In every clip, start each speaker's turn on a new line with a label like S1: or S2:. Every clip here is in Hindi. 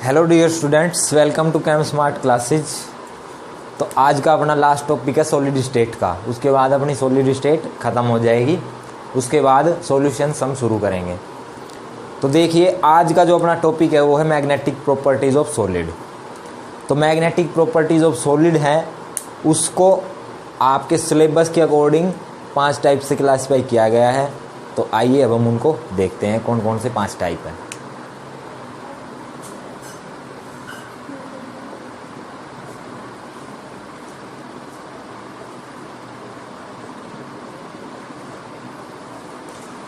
S1: Hello dear students, welcome to Cam Smart Classes. तो आज का अपना लास्ट टॉपिक है सॉलिड स्टेट का। उसके बाद अपनी सॉलिड स्टेट ख़त्म हो जाएगी, उसके बाद सॉल्यूशंस हम शुरू करेंगे। तो देखिए, आज का जो अपना टॉपिक है वो है मैग्नेटिक प्रॉपर्टीज़ ऑफ सॉलिड। तो मैग्नेटिक प्रॉपर्टीज़ ऑफ सॉलिड है, उसको आपके सिलेबस के अकॉर्डिंग 5 टाइप से क्लासीफाई किया गया है। तो आइए अब हम उनको देखते हैं कौन कौन से 5 टाइप हैं।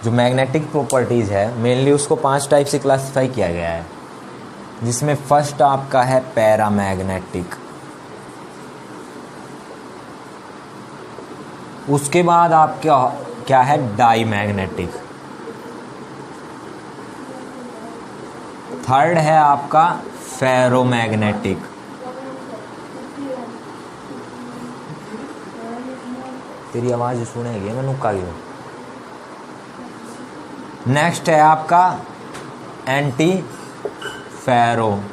S1: जो मैग्नेटिक प्रॉपर्टीज़ है मेनली उसको 5 टाइप से क्लासीफाई किया गया है, जिसमें फर्स्ट आपका है पैरामैग्नेटिक। उसके बाद आपका क्या है डाईमैग्नेटिक। थर्ड है आपका फेरोमैग्नेटिक। तेरी आवाज़ सुनेगी, मैं नुक्का गया। नेक्स्ट है आपका एंटी फेरोमैग्नेटिक।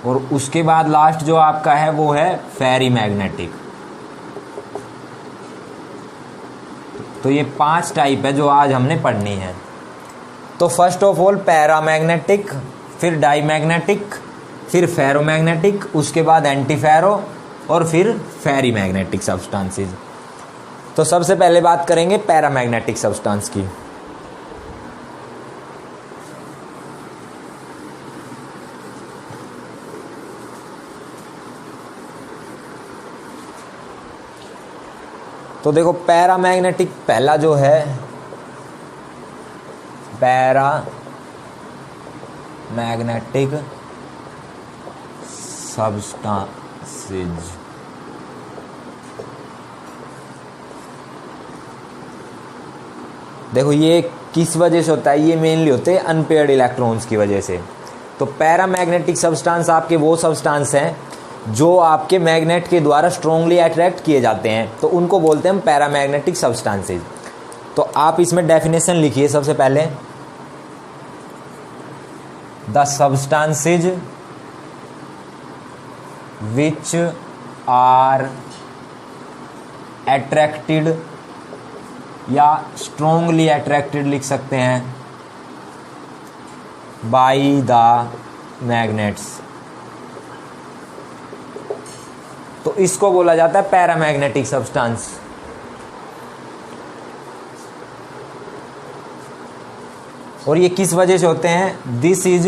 S1: और उसके बाद लास्ट जो आपका है वो है फेरीमैग्नेटिक। तो ये 5 टाइप है जो आज हमने पढ़नी है। तो फर्स्ट ऑफ ऑल पैरामैग्नेटिक, फिर डाईमैग्नेटिक, फिर फेरोमैग्नेटिक, उसके बाद एंटी फेरो और फिर फेरीमैग्नेटिक सब्सटेंसेस। तो सबसे पहले बात करेंगे पैरामैग्नेटिक सब्सटेंस की। तो देखो, पैरामैग्नेटिक पहला जो है पैरामैग्नेटिक सब्सटेंसेस। देखो, ये किस वजह से होता है? ये मेनली होते हैं अनपेयर्ड इलेक्ट्रॉन्स की वजह से। तो पैरामैग्नेटिक सब्सटेंस आपके वो सब्सटेंस हैं जो आपके मैग्नेट के द्वारा स्ट्रांगली अट्रैक्ट किए जाते हैं, तो उनको बोलते हैं हम पैरामैग्नेटिक सब्सटेंसेस। तो आप इसमें डेफिनेशन लिखिए सबसे पहले। The substances which are attracted या स्ट्रांगली अट्रैक्टेड लिख सकते हैं बाई द मैग्नेट्स, तो इसको बोला जाता है पैरामैग्नेटिक सब्सटेंस। और ये किस वजह से होते हैं? This is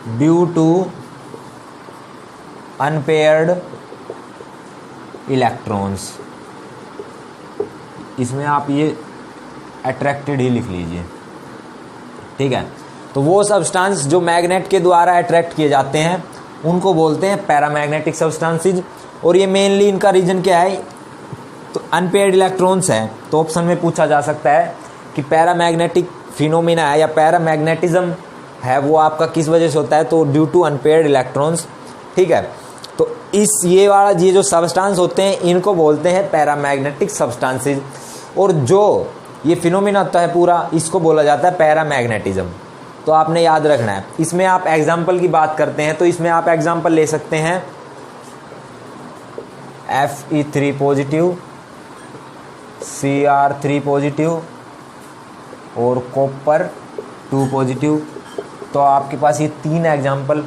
S1: due to unpaired electrons. इसमें आप ये अट्रैक्टेड ही लिख लीजिए, ठीक है। तो वो सब्सटेंस जो मैग्नेट के द्वारा अट्रैक्ट किए जाते हैं उनको बोलते हैं पैरामैग्नेटिक सब्सटेंसेस। और ये मेनली इनका रीजन क्या है? तो अनपेयर्ड इलेक्ट्रॉन्स हैं। तो ऑप्शन में पूछा जा सकता है कि पैरामैग्नेटिक फिनोमिना है या पैरामैग्नेटिज्म है वो आपका किस वजह से होता है? तो ड्यू टू अनपेयर्ड इलेक्ट्रॉन्स, ठीक है। तो ये जो सब्सटेंस होते हैं इनको बोलते हैं पैरामैग्नेटिक सब्सटेंसेस। और जो ये फिनोमिना होता है पूरा, इसको बोला जाता है पैरामैग्नेटिज्म। तो आपने याद रखना है। इसमें आप एग्जाम्पल की बात करते हैं तो इसमें आप एग्जाम्पल ले सकते हैं Fe3 पॉजिटिव, Cr3 पॉजिटिव और कॉपर 2 पॉजिटिव। तो आपके पास ये 3 एग्जाम्पल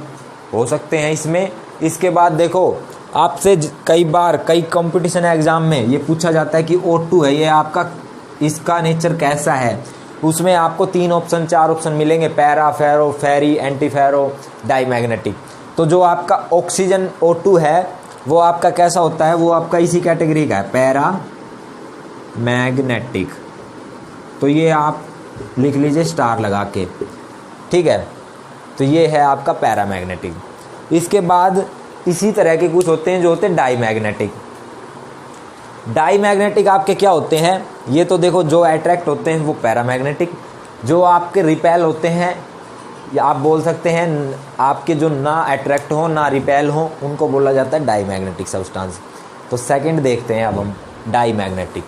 S1: हो सकते हैं इसमें। इसके बाद देखो, आपसे कई कंपटीशन एग्जाम में ये पूछा जाता है कि O2 है, ये आपका इसका नेचर कैसा है? उसमें आपको 3 ऑप्शन 4 ऑप्शन मिलेंगे, पैरा, फेरो, फेरी, एंटी फेरो, डाईमैग्नेटिक। तो जो आपका ऑक्सीजन O2 है वो आपका कैसा होता है? वो आपका इसी कैटेगरी का है, पैरा मैग्नेटिक। तो ये आप लिख लीजिए स्टार लगा के, ठीक है। तो ये है आपका पैरामैग्नेटिक। इसके बाद इसी तरह के कुछ होते हैं जो होते हैं डाईमैग्नेटिक। डाईमैग्नेटिक आपके क्या होते हैं? ये तो देखो, जो अट्रैक्ट होते हैं वो पैरामैग्नेटिक, जो आपके रिपेल होते हैं या आप बोल सकते हैं आपके जो ना अट्रैक्ट हो ना रिपेल हो उनको बोला जाता है डाईमैग्नेटिक सब्सटेंस। तो सेकंड देखते हैं अब हम डाईमैग्नेटिक।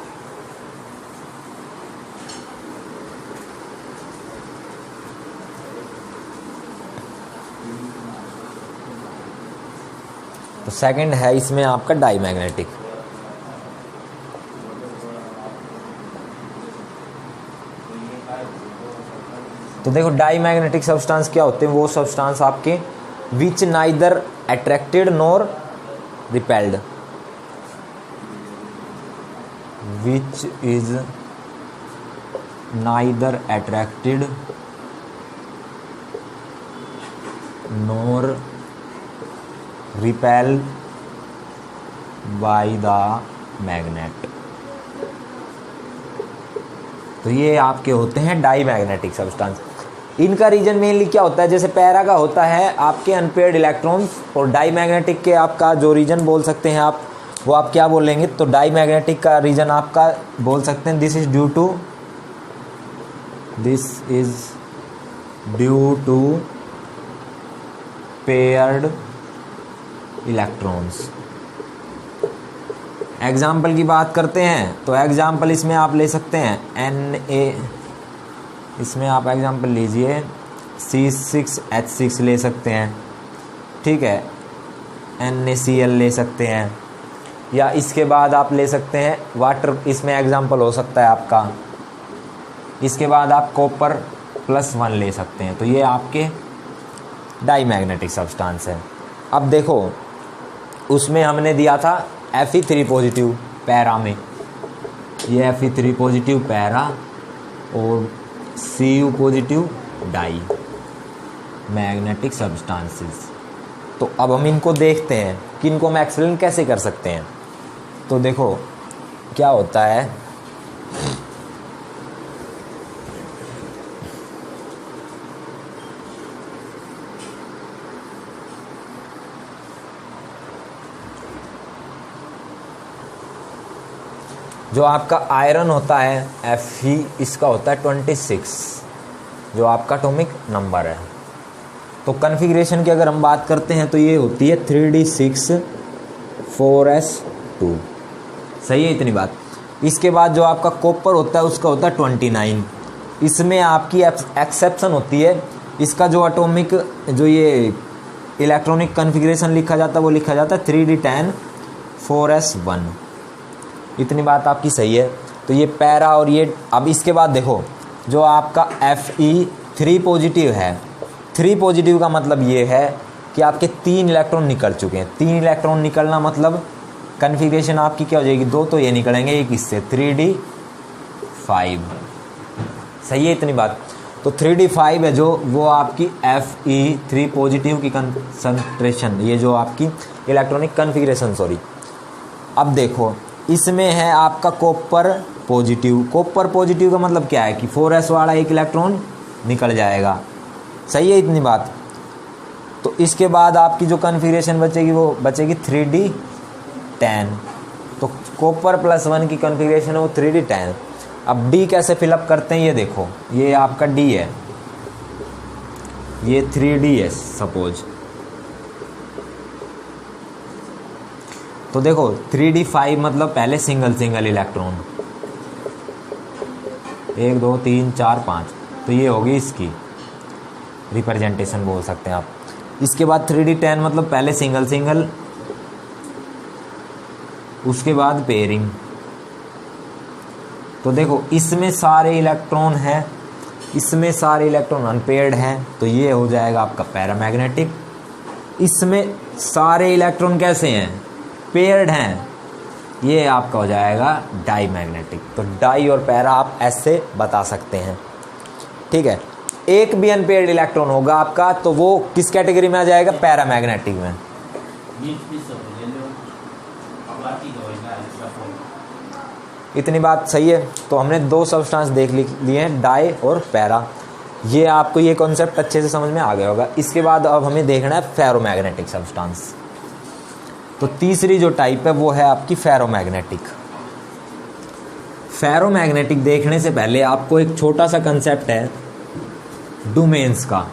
S1: तो सेकंड है इसमें आपका डाई मैग्नेटिक। तो देखो डाई मैग्नेटिक सब्सटेंस क्या होते हैं, वो सब्सटेंस आपके which neither attracted nor repelled, which is neither attracted nor repel by the magnet. तो ये आपके होते हैं डाई मैग्नेटिक सब्सटेंस। इनका रीजन मेनली क्या होता है, जैसे पैरा का होता है आपके अनपेयर्ड इलेक्ट्रॉन्स, और डाई मैग्नेटिक के आपका जो रीजन बोल सकते हैं आप, वो आप क्या बोलेंगे, तो डाई मैग्नेटिक का रीजन आपका बोल सकते हैं this is due to paired electrons. Example की बात करते हैं तो एग्जाम्पल इसमें आप ले सकते हैं Na, इसमें आप एग्जाम्पल लीजिए C6H6 ले सकते हैं, ठीक है, NaCl ले सकते हैं, या इसके बाद आप ले सकते हैं वाटर, इसमें एग्जाम्पल हो सकता है आपका, इसके बाद आप कॉपर +1 ले सकते हैं। तो ये आपके डाई मैग्नेटिक सब्सटेंस है। अब देखो उसमें हमने दिया था Fe3 पॉजिटिव पैरा में, ये Fe3 पॉजिटिव पैरा और Cu positive diamagnetic substances. तो अब हम इनको देखते हैं कि इनको हम एक्सप्लेन कैसे कर सकते हैं। तो देखो क्या होता है, जो आपका आयरन होता है Fe, इसका होता है 26 जो आपका एटॉमिक नंबर है। तो कन्फिग्रेशन की अगर हम बात करते हैं तो ये होती है 3d6 4s2, सही है इतनी बात। इसके बाद जो आपका कॉपर होता है उसका होता है 29। इसमें आपकी एक्सेप्शन होती है, इसका जो एटॉमिक जो ये इलेक्ट्रॉनिक कन्फिग्रेशन लिखा जाता है वो लिखा जाता है 3d10 4s1। इतनी बात आपकी सही है। तो ये पैरा और ये, अब इसके बाद देखो जो आपका Fe3 पॉजिटिव है, 3 पॉजिटिव का मतलब ये है कि आपके 3 इलेक्ट्रॉन निकल चुके हैं। 3 इलेक्ट्रॉन निकलना मतलब कन्फिग्रेशन आपकी क्या हो जाएगी, 2 तो ये निकलेंगे, एक इससे 3d5, सही है इतनी बात। तो 3d5 है जो वो आपकी Fe3 पॉजिटिव की कंसंट्रेशन, ये जो आपकी इलेक्ट्रॉनिक कन्फिग्रेशन, सॉरी। अब देखो इसमें है आपका कॉपर पॉजिटिव। कॉपर पॉजिटिव का मतलब क्या है कि 4s वाला एक इलेक्ट्रॉन निकल जाएगा, सही है इतनी बात। तो इसके बाद आपकी जो कन्फिग्रेशन बचेगी वो बचेगी 3d10। तो कॉपर +1 की कन्फिग्रेशन है वो 3d10। अब D कैसे फिलअप करते हैं ये देखो, ये आपका D है, ये 3d है सपोज। तो देखो 3d5 मतलब पहले सिंगल इलेक्ट्रॉन, 1 2 3 4 5, तो ये होगी इसकी रिप्रेजेंटेशन बोल सकते हैं आप। इसके बाद 3d10 मतलब पहले सिंगल, उसके बाद पेयरिंग। तो देखो इसमें सारे इलेक्ट्रॉन हैं, इसमें सारे इलेक्ट्रॉन अनपेयर्ड हैं, तो ये हो जाएगा आपका पैरामैग्नेटिक। इसमें सारे इलेक्ट्रॉन कैसे हैं, पेयर्ड हैं, ये आपका हो जाएगा डाई मैग्नेटिक। तो डाई और पैरा आप ऐसे बता सकते हैं, ठीक है। एक भी अनपेयर्ड इलेक्ट्रॉन होगा आपका तो वो किस कैटेगरी में आ जाएगा, पैरामैग्नेटिक में। इतनी बात सही है। तो हमने 2 सब्सटेंस देख लिए हैं, डाई और पैरा। ये आपको ये कॉन्सेप्ट अच्छे से समझ में आ गया होगा। इसके बाद अब हमें देखना है फेरोमैग्नेटिक सब्सटेंस। तो तीसरी जो टाइप है वो है आपकी फेरोमैग्नेटिक। फेरोमैग्नेटिक देखने से पहले आपको एक छोटा सा कंसेप्ट है डोमेन्स का।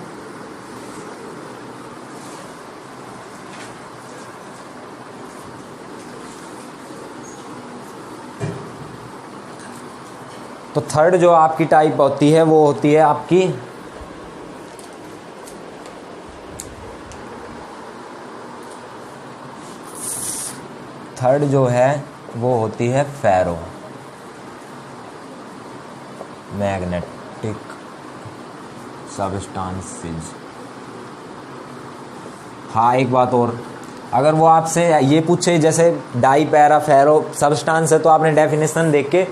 S1: तो थर्ड जो आपकी टाइप होती है वो होती है आपकी थर्ड जो है वो होती है फेरो मैग्नेटिक सब्सटेंसेस। हाँ एक बात और, अगर वो आपसे ये पूछे जैसे डाई पैरा फेरो सब्सटेंस है तो आपने डेफिनेशन देख के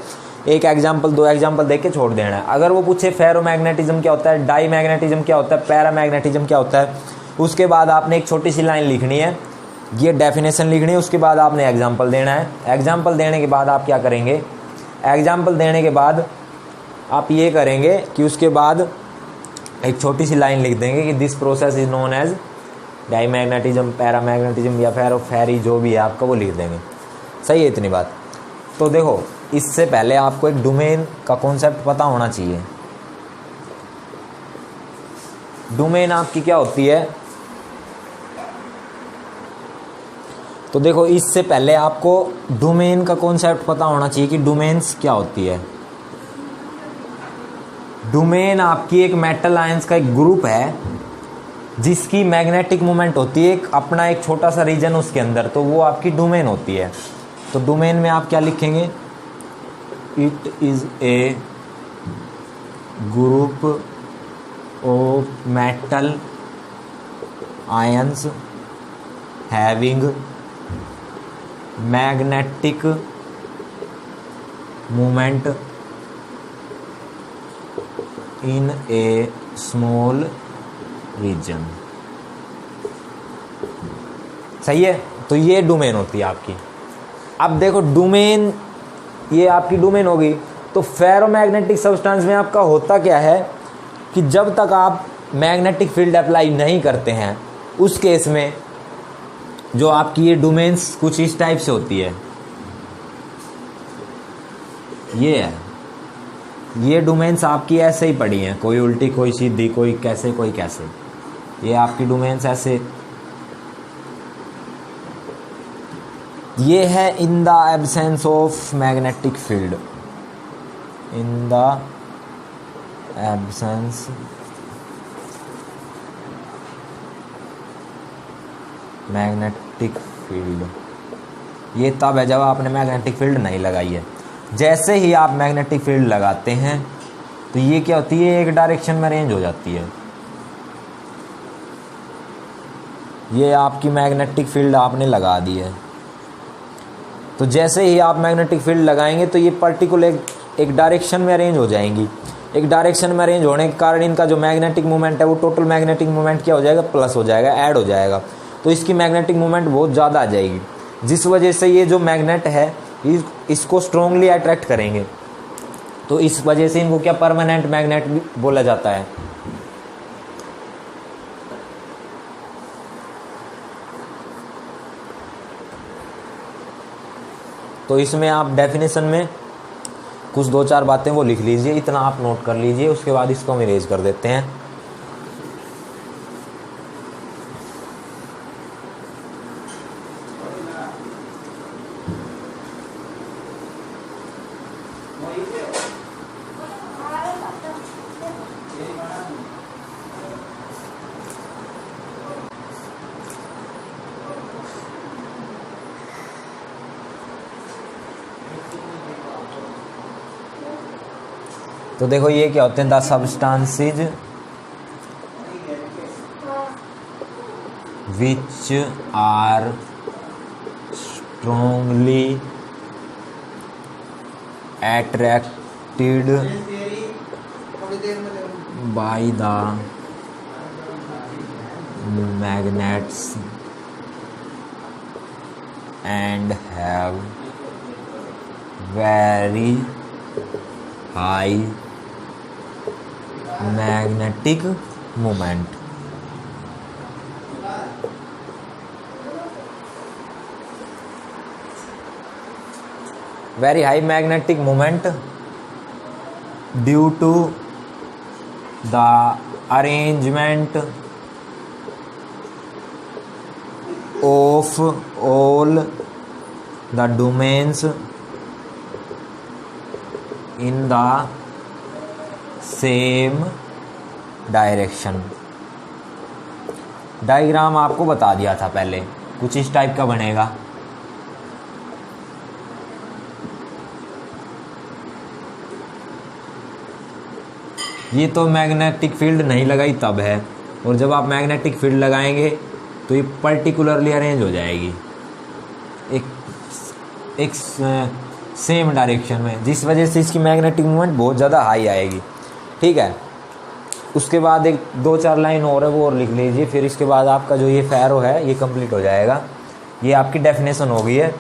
S1: एक एग्जाम्पल दो एग्जाम्पल देख के छोड़ देना है। अगर वो पूछे फेरो मैग्नेटिज्म क्या होता है, डाई मैग्नेटिज्म क्या होता है, पैरा मैग्नेटिज्म क्या होता है, उसके बाद आपने एक छोटी सी लाइन लिखनी है, ये डेफिनेशन लिखनी है, उसके बाद आपने एग्जाम्पल देना है। एग्जाम्पल देने के बाद आप क्या करेंगे, एग्जाम्पल देने के बाद आप ये करेंगे कि उसके बाद एक छोटी सी लाइन लिख देंगे कि this process is known as diamagnetism, paramagnetism या फेरो फेरी जो भी है आपका वो लिख देंगे। सही है इतनी बात। तो देखो इससे पहले आपको एक डोमेन का कॉन्सेप्ट पता होना चाहिए। डोमेन आपकी क्या होती है, तो देखो इससे पहले आपको डोमेन का कॉन्सेप्ट पता होना चाहिए कि डोमेन्स क्या होती है। डोमेन आपकी एक मेटल आयंस का एक ग्रुप है जिसकी मैग्नेटिक मोमेंट होती है एक अपना एक छोटा सा रीजन उसके अंदर, तो वो आपकी डोमेन होती है। तो डोमेन में आप क्या लिखेंगे, it is a group of metal ions having magnetic moment in a small region. सही है, तो ये डोमेन होती है आपकी। अब देखो डोमेन, ये आपकी डोमेन होगी। तो फेरोमैग्नेटिक सब्सटेंस में आपका होता क्या है कि जब तक आप मैग्नेटिक फील्ड अप्लाई नहीं करते हैं उस केस में जो आपकी ये डोमेन्स कुछ इस टाइप से होती है, ये है, ये डोमेन्स आपकी ऐसे ही पड़ी हैं, कोई उल्टी कोई सीधी कोई कैसे कोई कैसे, ये आपकी डोमेन्स ऐसे। ये है इन the absence of magnetic field, in the absence magnetic field. ये तब है जब आपने मैग्नेटिक फील्ड नहीं लगाई है। जैसे ही आप मैग्नेटिक फील्ड लगाते हैं तो ये क्या होती है, एक डायरेक्शन में अरेंज हो जाती है। ये आपकी मैग्नेटिक फील्ड आपने लगा दी है, तो जैसे ही आप मैग्नेटिक फील्ड लगाएंगे तो ये पर्टिकुलर एक डायरेक्शन में अरेंज हो जाएंगी। एक डायरेक्शन में अरेंज होने के कारण इनका जो मैग्नेटिक मोमेंट है वो टोटल मैग्नेटिक मोमेंट क्या हो जाएगा, प्लस हो जाएगा, ऐड हो जाएगा। तो इसकी मैग्नेटिक मोमेंट बहुत ज़्यादा आ जाएगी, जिस वजह से ये जो मैग्नेट है इसको स्ट्रोंगली अट्रैक्ट करेंगे। तो इस वजह से इनको क्या परमानेंट मैग्नेट भी बोला जाता है। तो इसमें आप डेफिनेशन में कुछ दो चार बातें वो लिख लीजिए, इतना आप नोट कर लीजिए, उसके बाद इसको हम इरेज कर देते हैं। तो देखो ये क्या होते हैं, the substances which are strongly attracted by the magnets and have very high magnetic moment. Very high magnetic moment due to the arrangement of all the domains in the same direction. Diagram आपको बता दिया था पहले, कुछ इस टाइप का बनेगा। ये तो मैग्नेटिक फील्ड नहीं लगाई तब है, और जब आप मैग्नेटिक फील्ड लगाएंगे तो ये पर्टिकुलरली अरेंज हो जाएगी एक सेम डायरेक्शन में, जिस वजह से इसकी मैग्नेटिक मूवमेंट बहुत ज़्यादा हाई आएगी। ठीक है, उसके बाद एक 2-4 लाइन और है वो और लिख लीजिए, फिर इसके बाद आपका जो ये फेरो है ये कंप्लीट हो जाएगा। ये आपकी डेफिनेशन हो गई है,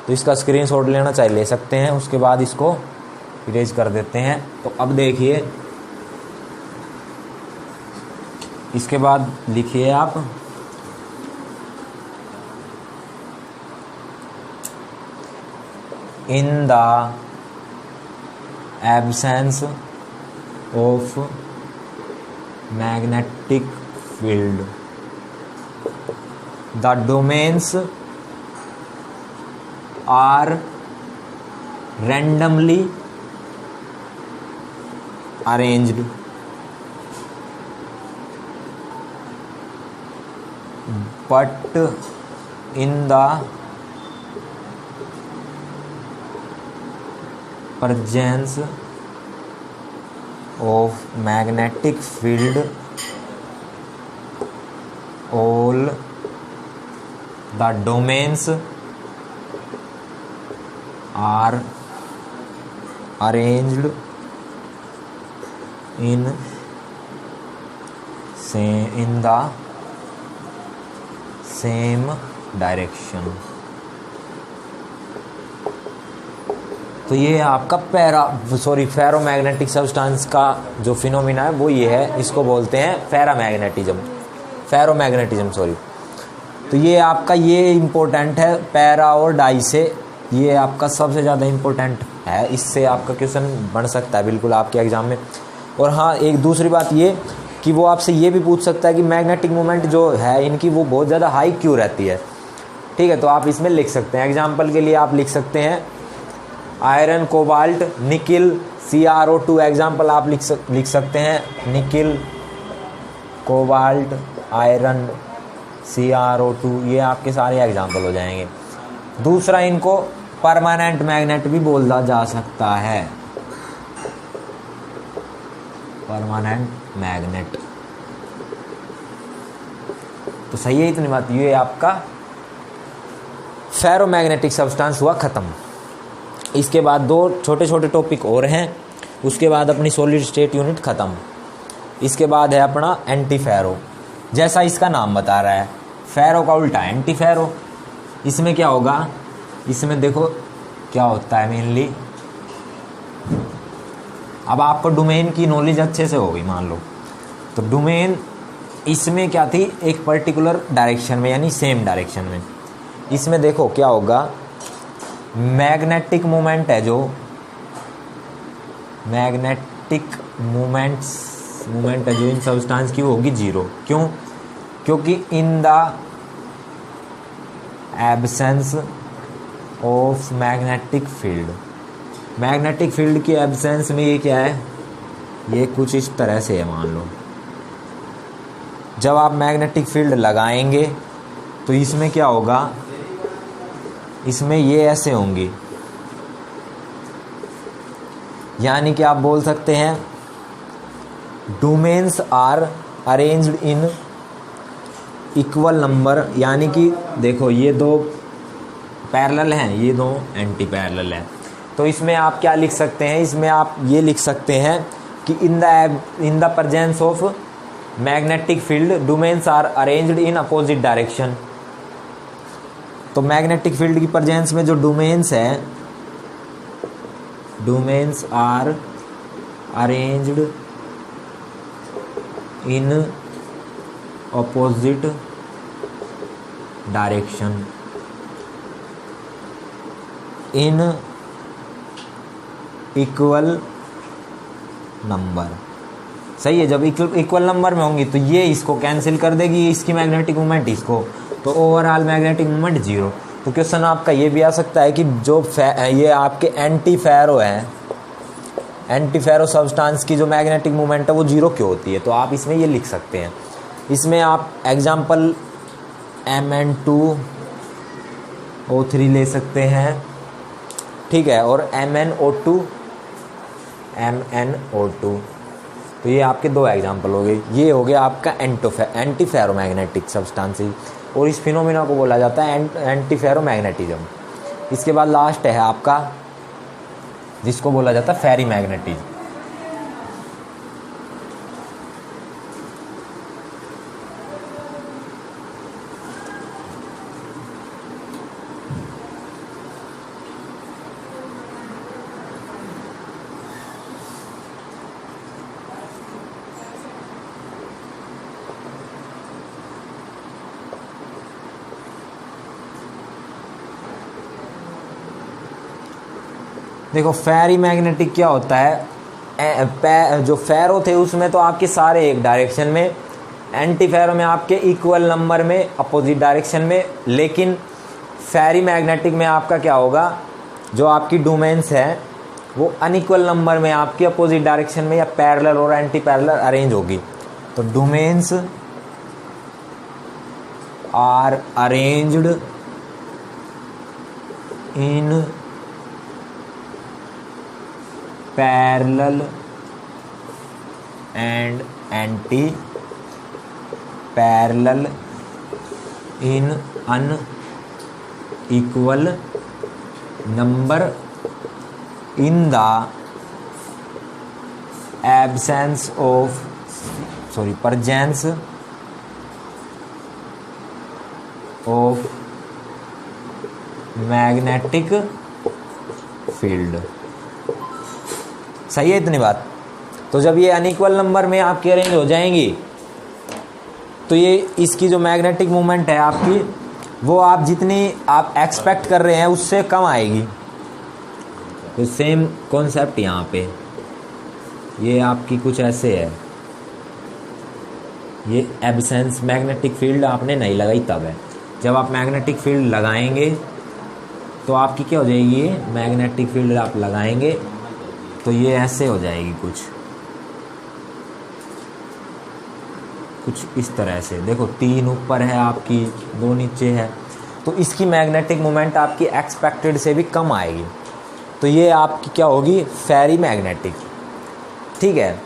S1: तो इसका स्क्रीनशॉट लेना चाहिए ले सकते हैं, उसके बाद इसको इरेज कर देते हैं। तो अब देखिए इसके बाद लिखिए आप in the absence of magnetic field the domains are randomly arranged but in the presence of magnetic field all the domains are arranged in the same direction। तो ये आपका फेरोमैग्नेटिक सब्सटेंस का जो फिनोमिना है वो ये है, इसको बोलते हैं फेरोमैग्नेटिज्म सॉरी। तो ये आपका ये इम्पोर्टेंट है पैरा और डाई से, ये आपका सबसे ज़्यादा इम्पोर्टेंट है, इससे आपका क्वेश्चन बन सकता है बिल्कुल आपके एग्जाम में। और हाँ, एक दूसरी बात ये कि वो आपसे ये भी पूछ सकता है कि मैग्नेटिक मोमेंट जो है इनकी वो बहुत ज़्यादा हाई क्यों रहती है। ठीक है, तो आप इसमें लिख सकते हैं, एग्जाम्पल के लिए आप लिख सकते हैं iron, cobalt, nickel, CrO2 example आप लिख सकते हैं, निकिल, कोबाल्ट, आयरन, CrO2, ये आपके सारे एग्जाम्पल हो जाएंगे। दूसरा, इनको परमानेंट मैग्नेट भी बोला जा सकता है, परमानेंट मैग्नेट। तो सही है इतनी बात, ये आपका फेरोमैग्नेटिक सब्सटेंस हुआ ख़त्म। इसके बाद 2 छोटे छोटे टॉपिक और हैं, उसके बाद अपनी सॉलिड स्टेट यूनिट ख़त्म। इसके बाद है अपना एंटी फेरो, जैसा इसका नाम बता रहा है, फेरो का उल्टा एंटी फेरो। इसमें क्या होगा, इसमें देखो क्या होता है मेनली, अब आपको डोमेन की नॉलेज अच्छे से हो गई मान लो, तो डोमेन इसमें क्या थी, एक पर्टिकुलर डायरेक्शन में यानी सेम डायरेक्शन में। इसमें देखो क्या होगा, मैग्नेटिक मोमेंट है जो मैग्नेटिक मोमेंट है जो इन सब्सटेंस की होगी 0। क्यों? क्योंकि इन the absence of magnetic field, magnetic field की एब्सेंस में ये क्या है, ये कुछ इस तरह से है मान लो। जब आप मैग्नेटिक फील्ड लगाएंगे तो इसमें क्या होगा, इसमें ये ऐसे होंगी, यानी कि आप बोल सकते हैं domains are arranged in equal number, यानी कि देखो ये 2 पैरेलल हैं, ये 2 एंटी पैरेलल हैं। तो इसमें आप क्या लिख सकते हैं, इसमें आप ये लिख सकते हैं कि in the presence of magnetic field domains are arranged in opposite direction. तो मैग्नेटिक फील्ड की प्रेजेंस में जो डोमेन्स है, domains are arranged in opposite direction in equal number. सही है, जब इक्वल नंबर में होंगी तो ये इसको कैंसिल कर देगी, इसकी मैग्नेटिक मूवमेंट इसको, तो ओवरऑल मैग्नेटिक मूवमेंट 0। तो क्वेश्चन आपका ये भी आ सकता है कि जो ये आपके एंटी फेरो हैं, एंटी फेरो सब्सटेंस की जो मैग्नेटिक मूवमेंट है वो 0 क्यों होती है। तो आप इसमें ये लिख सकते हैं, इसमें आप एग्जाम्पल Mn2O3 ले सकते हैं, ठीक है, और MnO2, तो ये आपके दो एग्जाम्पल हो गए। ये हो गया आपका एंटी फेरोमैग्नेटिक सब्सटेंसेस, और इस फिनोमिना को बोला जाता है एंटी फेरोमैग्नेटिज्म। इसके बाद लास्ट है आपका जिसको बोला जाता है फेरीमैग्नेटिज्म। देखो फेरी मैग्नेटिक क्या होता है, जो फेरो थे उसमें तो आपके सारे एक डायरेक्शन में, एंटी फेरो में आपके इक्वल नंबर में अपोजिट डायरेक्शन में, लेकिन फेरी मैग्नेटिक में आपका क्या होगा, जो आपकी डोमेन्स है वो अनइक्वल नंबर में आपकी अपोजिट डायरेक्शन में या पैरेलल और एंटी पैरेलल अरेंज होगी। तो domains are arranged in parallel and antiparallel in unequal number in the presence of magnetic field. सही है इतनी बात। तो जब ये अनइक्वल नंबर में आपकी अरेंज हो जाएंगी तो ये इसकी जो मैग्नेटिक मूवमेंट है आपकी, वो आप जितनी आप एक्सपेक्ट कर रहे हैं उससे कम आएगी। तो सेम कॉन्सेप्ट यहाँ पे ये आपकी कुछ ऐसे है, ये एब्सेंस मैग्नेटिक फील्ड आपने नहीं लगाई तब है। जब आप मैग्नेटिक फील्ड लगाएंगे तो आपकी क्या हो जाएगी, ये मैग्नेटिक फील्ड आप लगाएंगे तो ये ऐसे हो जाएगी कुछ इस तरह से। देखो 3 ऊपर है आपकी, 2 नीचे है, तो इसकी मैग्नेटिक मोमेंट आपकी एक्सपेक्टेड से भी कम आएगी। तो ये आपकी क्या होगी, फेरी मैग्नेटिक। ठीक है,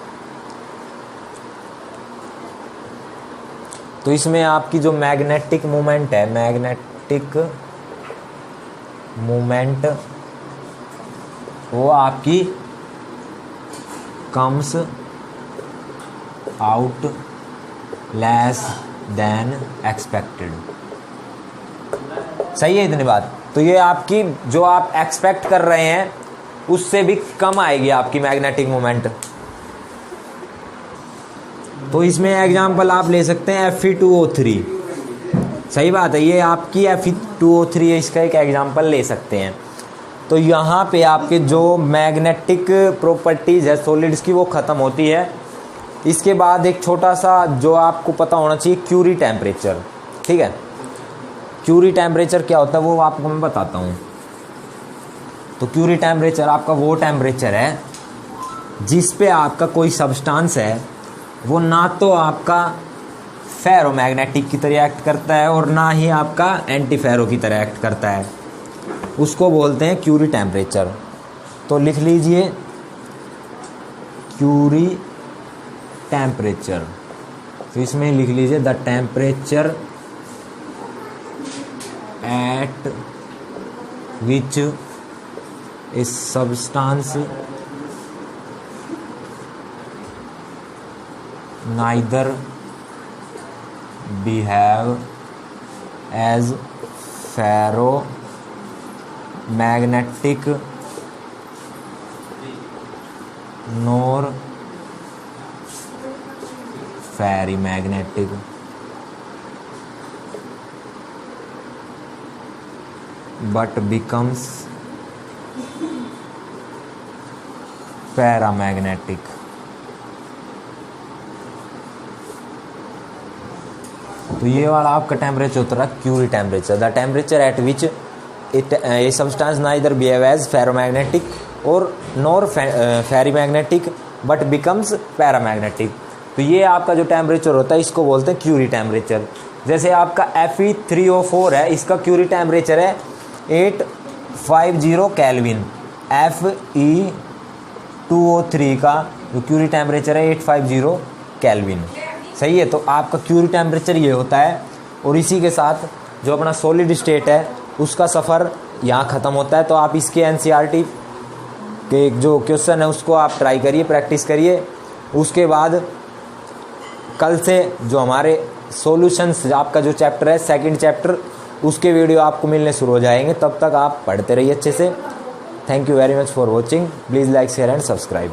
S1: तो इसमें आपकी जो मैग्नेटिक मोमेंट है, मैग्नेटिक मोमेंट वो आपकी comes out less than expected. सही है इतनी बात। तो ये आपकी जो आप एक्सपेक्ट कर रहे हैं उससे भी कम आएगी आपकी मैग्नेटिक मोमेंट। तो इसमें एग्जांपल आप ले सकते हैं Fe2O3। सही बात है, ये आपकी Fe2O3 है, इसका एक एग्जांपल ले सकते हैं। तो यहाँ पे आपके जो मैग्नेटिक प्रॉपर्टीज़ है सॉलिड्स की वो ख़त्म होती है। इसके बाद एक छोटा सा जो आपको पता होना चाहिए, क्यूरी टेम्परेचर। ठीक है, क्यूरी टेम्परेचर क्या होता है वो आपको मैं बताता हूँ। तो क्यूरी टेम्परेचर आपका वो टेम्परेचर है जिस पे आपका कोई सब्सटेंस है वो ना तो आपका फेरोमैग्नेटिक की तरह एक्ट करता है और ना ही आपका एंटी फेरो की तरह एक्ट करता है, उसको बोलते हैं क्यूरी टेम्परेचर। तो लिख लीजिए क्यूरी टेम्परेचर। तो इसमें लिख लीजिए the temperature at which a substance neither behave as ferromagnetic nor ferrimagnetic, but becomes paramagnetic। तो ये वाला आपका टेम्परेचर होता है Curie temperature. The temperature at which a substance neither behave as ferromagnetic और nor ferrimagnetic but becomes paramagnetic. तो ये आपका जो टेम्परेचर होता है इसको बोलते हैं क्यूरी टेम्परेचर। जैसे आपका Fe3O4 है, इसका क्यूरी टेम्परेचर है 850 केल्विन। Fe2O3 का जो क्यूरी टेम्परेचर है 850 केल्विन। सही है, तो आपका क्यूरी टेम्परेचर ये होता है। और इसी के साथ जो अपना सॉलिड स्टेट है उसका सफ़र यहाँ ख़त्म होता है। तो आप इसके एनसीईआरटी के जो क्वेश्चन है उसको आप ट्राई करिए, प्रैक्टिस करिए। उसके बाद कल से जो हमारे सॉल्यूशंस आपका जो चैप्टर है सेकंड चैप्टर, उसके वीडियो आपको मिलने शुरू हो जाएंगे। तब तक आप पढ़ते रहिए अच्छे से। Thank you very much for watching. Please like share and subscribe.